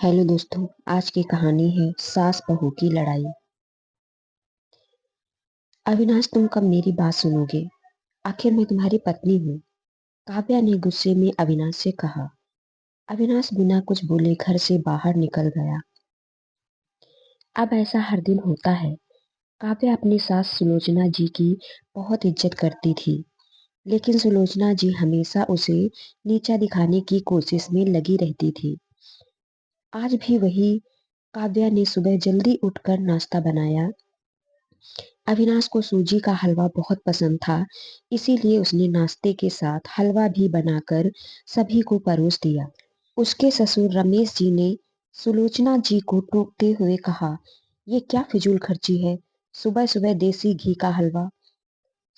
Hello दोस्तों। आज की कहानी है सास बहू की लड़ाई। अविनाश, तुम कब मेरी बात सुनोगे? आखिर मैं तुम्हारी पत्नी हूँ। काव्या ने गुस्से में अविनाश से कहा। अविनाश बिना कुछ बोले घर से बाहर निकल गया। अब ऐसा हर दिन होता है। काव्या अपनी सास सुलोचना जी की बहुत इज्जत करती थी, लेकिन सुलोचना जी हमेशा उसे नीचा दिखाने की कोशिश में लगी रहती थी। आज भी वही। काव्या ने सुबह जल्दी उठकर नाश्ता बनाया। अविनाश को सूजी का हलवा बहुत पसंद था, इसीलिए उसने नाश्ते के साथ हलवा भी बनाकर सभी को परोस दिया। उसके ससुर रमेश जी ने सुलोचना जी को टोकते हुए कहा, ये क्या फिजूल खर्ची है, सुबह सुबह देसी घी का हलवा।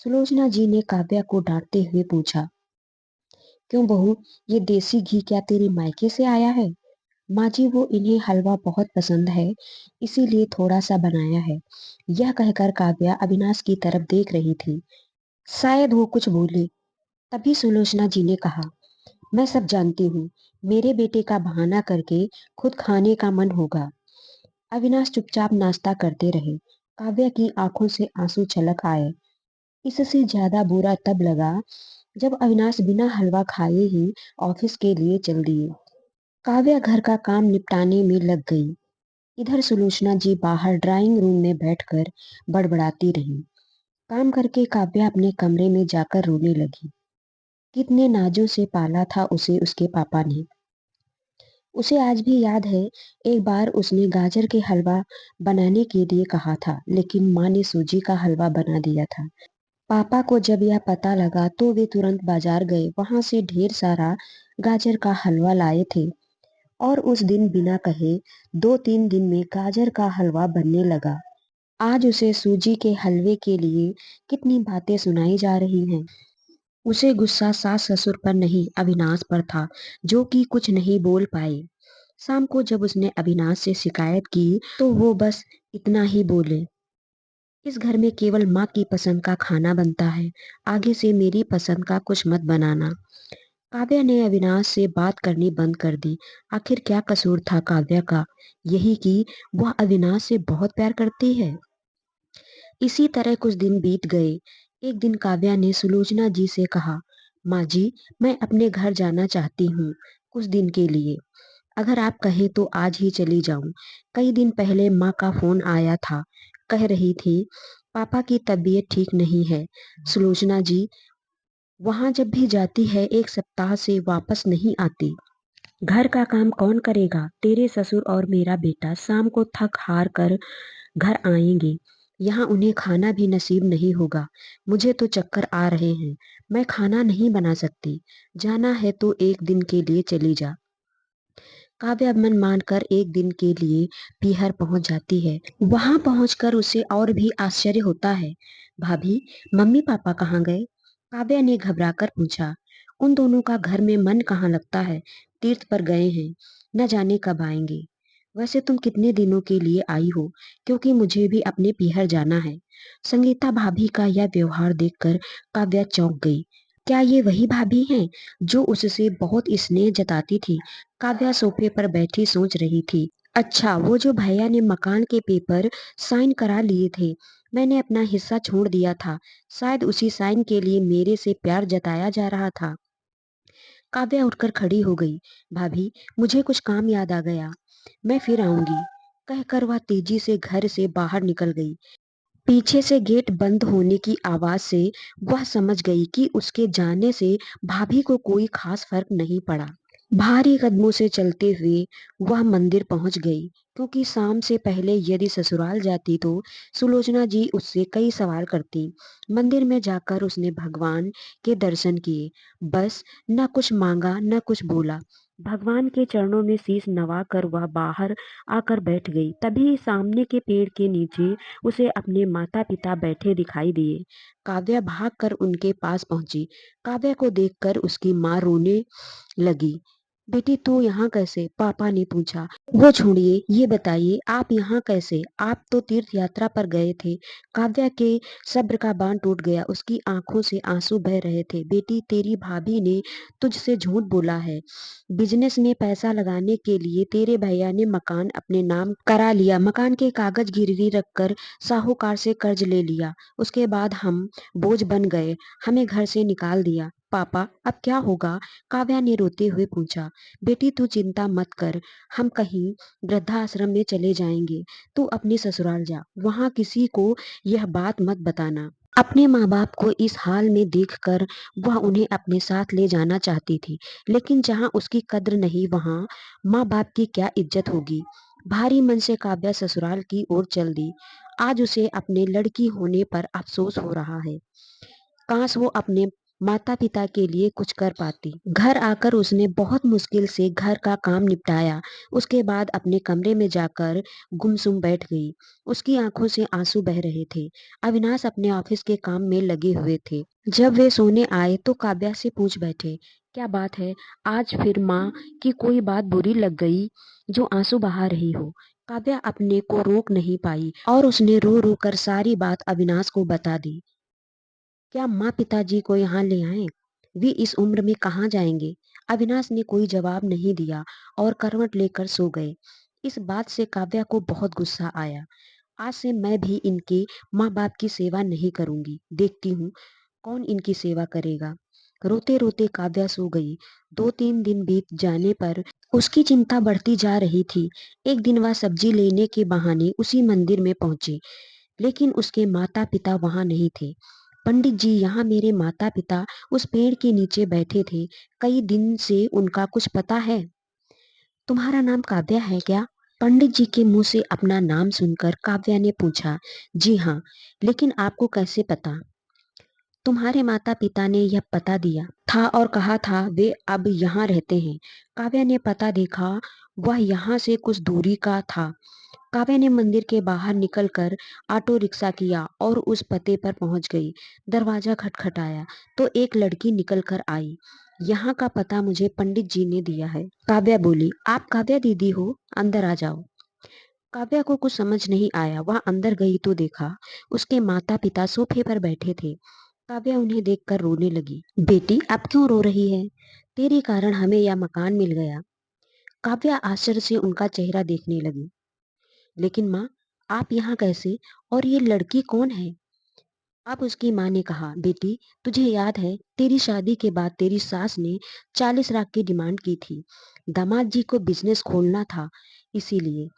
सुलोचना जी ने काव्या को डांटते हुए पूछा, क्यों बहू, ये देसी घी क्या तेरे मायके से आया है? माँ जी, वो इन्हें हलवा बहुत पसंद है, इसीलिए थोड़ा सा बनाया है। यह कहकर काव्या अविनाश की तरफ देख रही थी। शायद वो कुछ बोले, तभी सुलोचना जी ने कहा, मैं सब जानती हूँ। मेरे बेटे का बहाना करके खुद खाने का मन होगा। अविनाश चुपचाप नाश्ता करते रहे। काव्या की आंखों से आंसू छलक आए। इससे ज्यादा बुरा तब लगा जब अविनाश बिना हलवा खाए ही ऑफिस के लिए चल दिए। काव्या घर का काम निपटाने में लग गई। इधर सुलोचना जी बाहर ड्राइंग रूम में बैठकर बड़बड़ाती रही। काम करके काव्या अपने कमरे में जाकर रोने लगी। कितने नाजों से पाला था उसे उसके पापा ने। उसे आज भी याद है, एक बार उसने गाजर के हलवा बनाने के लिए कहा था, लेकिन माँ ने सूजी का हलवा बना दिया था। पापा को जब यह पता लगा तो वे तुरंत बाजार गए, वहां से ढेर सारा गाजर का हलवा लाए थे। और उस दिन बिना कहे 2-3 दिन में गाजर का हलवा बनने लगा। आज उसे सूजी के हलवे के लिए कितनी बातें सुनाई जा रही हैं। उसे गुस्सा सास ससुर पर नहीं, अविनाश पर था, जो कि कुछ नहीं बोल पाए। शाम को जब उसने अविनाश से शिकायत की तो वो बस इतना ही बोले, इस घर में केवल माँ की पसंद का खाना बनता है, आगे से मेरी पसंद का कुछ मत बनाना। काव्या ने अविनाश से बात करनी बंद कर दी। आखिर क्या कसूर था काव्या का? यही कि वह अविनाश से बहुत प्यार करती है। इसी तरह कुछ दिन बीत गए। एक दिन काव्या ने सुलोचना जी से कहा, माँ जी, मैं अपने घर जाना चाहती हूँ कुछ दिन के लिए। अगर आप कहें तो आज ही चली जाऊं। कई दिन पहले माँ का फोन आया था, कह रही थी पापा की तबीयत ठीक नहीं है। सुलोचना जी वहां जब भी जाती है 1 सप्ताह से वापस नहीं आती। घर का काम कौन करेगा? तेरे ससुर और मेरा बेटा शाम को थक हार कर घर आएंगे। यहाँ उन्हें खाना भी नसीब नहीं होगा। मुझे तो चक्कर आ रहे हैं। मैं खाना नहीं बना सकती। जाना है तो एक दिन के लिए चली जा। काव्या मन मानकर एक दिन के लिए पीहर पहुंच जाती है। वहां पहुंचकर उसे और भी आश्चर्य होता है। भाभी, मम्मी पापा कहाँ गए? काव्या ने घबराकर पूछा। उन दोनों का घर में मन कहाँ लगता है, तीर्थ पर गए हैं, न जाने कब आएंगे। वैसे तुम कितने दिनों के लिए आई हो? क्योंकि मुझे भी अपने पीहर जाना है। संगीता भाभी का यह व्यवहार देखकर काव्या चौंक गई। क्या ये वही भाभी हैं जो उससे बहुत स्नेह जताती थी? काव्या सोफे पर बैठी सोच रही थी। अच्छा, वो जो भैया ने मकान के पेपर साइन करा लिए थे, मैंने अपना हिस्सा छोड़ दिया था। शायद उसी साइन के लिए मेरे से प्यार जताया जा रहा था। काव्या उठकर खड़ी हो गई। भाभी, मुझे कुछ काम याद आ गया, मैं फिर आऊंगी, कहकर वह तेजी से घर से बाहर निकल गई। पीछे से गेट बंद होने की आवाज से वह समझ गई कि उसके जाने से भाभी को कोई खास फर्क नहीं पड़ा। भारी कदमों से चलते हुए वह मंदिर पहुंच गई, क्योंकि शाम से पहले यदि ससुराल जाती तो सुलोचना जी उससे कई सवाल करती। मंदिर में जाकर उसने भगवान के दर्शन किए। बस न कुछ मांगा न कुछ बोला। भगवान के चरणों में शीश नवाकर वह बाहर आकर बैठ गई। तभी सामने के पेड़ के नीचे उसे अपने माता पिता बैठे दिखाई दिए। काव्या भागकर उनके पास पहुंची। काव्या को देखकर उसकी माँ रोने लगी। बेटी तू यहाँ कैसे? पापा ने पूछा। वो छोड़िए, ये बताइए आप यहाँ कैसे? आप तो तीर्थ यात्रा पर गए थे। काव्या के सब्र का बांध टूट गया, उसकी आंखों से आंसू बह रहे थे। बेटी तेरी भाभी ने तुझसे झूठ बोला है। बिजनेस में पैसा लगाने के लिए तेरे भैया ने मकान अपने नाम करा लिया। मकान के कागज गिरवी रखकर साहूकार से कर्ज ले लिया। उसके बाद हम बोझ बन गए, हमें घर से निकाल दिया। पापा अब क्या होगा? काव्या ने रोते हुए पूछा। बेटी तू चिंता मत कर, हम कहीं वृद्धाश्रम में चले जाएंगे। तू अपने ससुराल जा, वहां किसी को यह बात मत बताना। अपने माँ बाप को इस हाल में देखकर वह उन्हें अपने साथ ले जाना चाहती थी, लेकिन जहाँ उसकी कद्र नहीं वहाँ माँ बाप की क्या इज्जत होगी। भारी मन से काव्या ससुराल की ओर चल दी। आज उसे अपने लड़की होने पर अफसोस हो रहा है। काश वो अपने माता पिता के लिए कुछ कर पाती। घर आकर उसने बहुत मुश्किल से घर का काम निपटाया। उसके बाद अपने कमरे में जाकर गुमसुम बैठ गई। उसकी आंखों से आंसू बह रहे थे। अविनाश अपने ऑफिस के काम में लगे हुए थे। जब वे सोने आए तो काव्या से पूछ बैठे, क्या बात है? आज फिर माँ की कोई बात बुरी लग गई जो आंसू बहा रही हो? काव्या अपने को रोक नहीं पाई और उसने रो रो कर सारी बात अविनाश को बता दी। क्या माँ पिताजी को यहाँ ले आए? वे इस उम्र में कहाँ जाएंगे? अविनाश ने कोई जवाब नहीं दिया और करवट लेकर सो गए। इस बात से काव्या को बहुत गुस्सा आया। आज से मैं भी इनके माँ बाप की सेवा नहीं करूंगी। देखती हूँ कौन इनकी सेवा करेगा। रोते रोते काव्या सो गई। 2-3 दिन बीत जाने पर उसकी चिंता बढ़ती जा रही थी। एक दिन वह सब्जी लेने के बहाने उसी मंदिर में पहुंची, लेकिन उसके माता पिता वहां नहीं थे। पंडित जी, यहाँ मेरे माता पिता उस पेड़ के नीचे बैठे थे। कई दिन से उनका कुछ पता है? तुम्हारा नाम काव्या है क्या? पंडित जी के मुंह से अपना नाम सुनकर काव्या ने पूछा। जी हाँ, लेकिन आपको कैसे पता? तुम्हारे माता पिता ने यह पता दिया था और कहा था वे अब यहाँ रहते हैं। काव्या ने पता देखा, वह यहाँ से कुछ दूरी का था। काव्या ने मंदिर के बाहर निकलकर ऑटो रिक्शा किया और उस पते पर पहुंच गई। दरवाजा खटखटाया तो एक लड़की निकल कर आई। यहाँ का पता मुझे पंडित जी ने दिया है। काव्या बोली, आप काव्या दीदी हो? अंदर आ जाओ। काव्या को कुछ समझ नहीं आया। वह अंदर गई तो देखा उसके माता पिता सोफे पर बैठे थे। काव्या उन्हें देखकर रोने लगी। बेटी अब क्यों रो रही है? तेरे कारण हमें यह मकान मिल गया। काव्या आश्चर्य से उनका चेहरा देखने लगी। लेकिन माँ, आप यहाँ कैसे? और ये लड़की कौन है? अब उसकी माँ ने कहा, बेटी तुझे याद है तेरी शादी के बाद तेरी सास ने 40 लाख की डिमांड की थी। दामाद जी को बिजनेस खोलना था, इसीलिए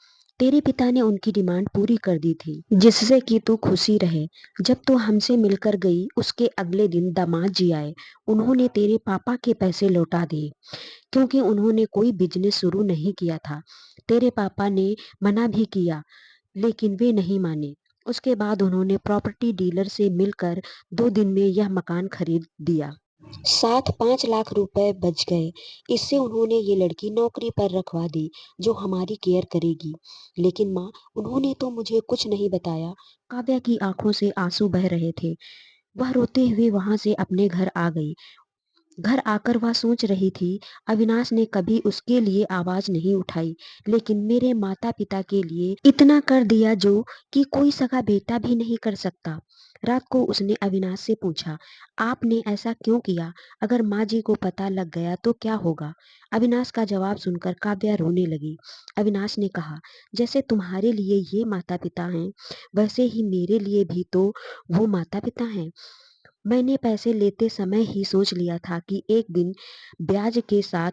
तेरे पिता ने उनकी डिमांड पूरी कर दी थी, जिससे कि तू खुशी रहे। जब तू हमसे मिलकर गई उसके अगले दिन दामाद जी आए। उन्होंने तेरे पापा के पैसे लौटा दिए, क्योंकि उन्होंने कोई बिजनेस शुरू नहीं किया था। तेरे पापा ने मना भी किया, लेकिन वे नहीं माने। उसके बाद उन्होंने प्रॉपर्टी डीलर से मिलकर 2 दिन में यह मकान खरीद दिया। साथ 5 लाख रुपए बच गए। इससे उन्होंने ये लड़की नौकरी पर रखवा दी, जो हमारी केयर करेगी। लेकिन माँ, उन्होंने तो मुझे कुछ नहीं बताया। काव्या की आंखों से आंसू बह रहे थे। वह रोते हुए वहां से अपने घर आ गई। घर आकर वह सोच रही थी, अविनाश ने कभी उसके लिए आवाज नहीं उठाई, लेकिन मेरे माता पिता के लिए इतना कर दिया जो कि कोई सगा बेटा भी नहीं कर सकता। रात को उसने अविनाश से पूछा, आपने ऐसा क्यों किया? अगर माँ जी को पता लग गया तो क्या होगा? अविनाश का जवाब सुनकर काव्या रोने लगी। अविनाश ने कहा, जैसे तुम्हारे लिए ये माता पिता हैं, वैसे ही मेरे लिए भी तो वो माता पिता हैं। मैंने पैसे लेते समय ही सोच लिया था कि एक दिन ब्याज के साथ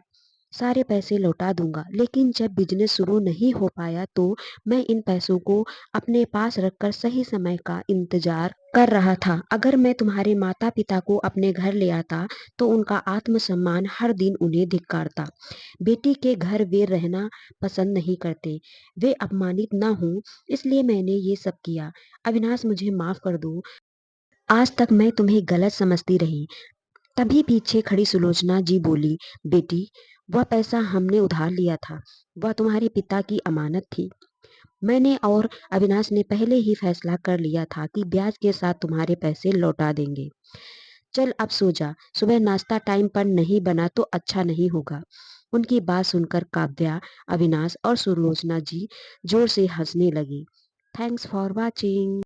सारे पैसे लौटा दूंगा, लेकिन जब बिजनेस शुरू नहीं हो पाया तो मैं इन पैसों को अपने पास रखकर सही समय का इंतजार कर रहा था। अगर मैं तुम्हारे माता पिता को अपने घर ले आता तो उनका आत्मसम्मान हर दिन उन्हें धिक्कारता। बेटी के घर वे रहना पसंद नहीं करते, वे अपमानित ना हो, इसलिए मैंने ये सब किया। अविनाश मुझे माफ कर दो, आज तक मैं तुम्हें गलत समझती रही। तभी पीछे खड़ी सुलोचना जी बोली, बेटी वह पैसा हमने उधार लिया था, वह तुम्हारे पिता की अमानत थी। मैंने और अविनाश ने पहले ही फैसला कर लिया था कि ब्याज के साथ तुम्हारे पैसे लौटा देंगे। चल अब सो जा, सुबह नाश्ता टाइम पर नहीं बना तो अच्छा नहीं होगा। उनकी बात सुनकर काव्या, अविनाश और सुलोचना जी जोर से हंसने लगी। Thanks for watching.